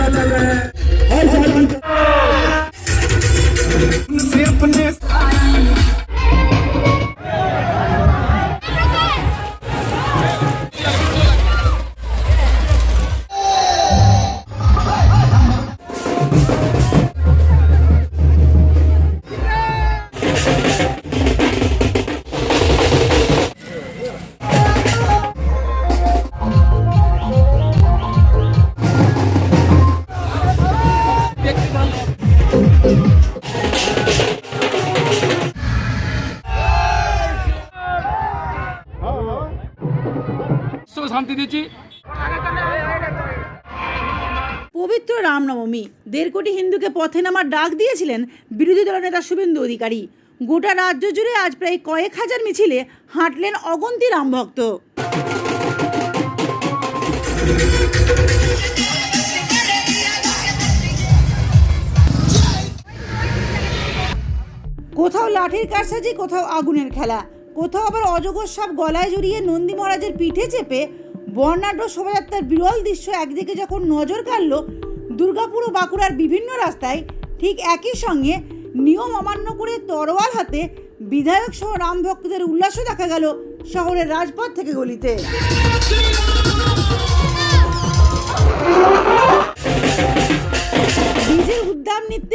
मेला चल रहा है हर साल से अपने শান্তি দিচ্ছি। পবিত্র রামনবমী 1.5 কোটি হিন্দুকে পথে নামার ডাক দিয়েছিলেন বিরোধী দলনেতা শুভেন্দু অধিকারী। গোটা রাজ্য জুড়ে আজ প্রায় কয়েক হাজার মিছিলে হাঁটলেন অগন্তি রামভক্ত। কোথাও লাঠির কারসাজি, কোথাও আগুনের খেলা, কোথাও আবার অজগর সাপ গলায় জড়িয়ে নন্দী মহারাজের পিঠে চেপে বর্ণাঢ্য শোভাযাত্রার বিরল দৃশ্য একদিকে যখন নজর কাড়ল দুর্গাপুর ও বাঁকুড়ার বিভিন্ন রাস্তায়, ঠিক একই সঙ্গে নিয়ম অমান্য করে তরোয়াল হাতে বিধায়ক সহ রাম ভক্তদের উল্লাসও দেখা গেল শহরের রাজপথ থেকে গলিতে। ডিজের উদ্দাম নৃত্যে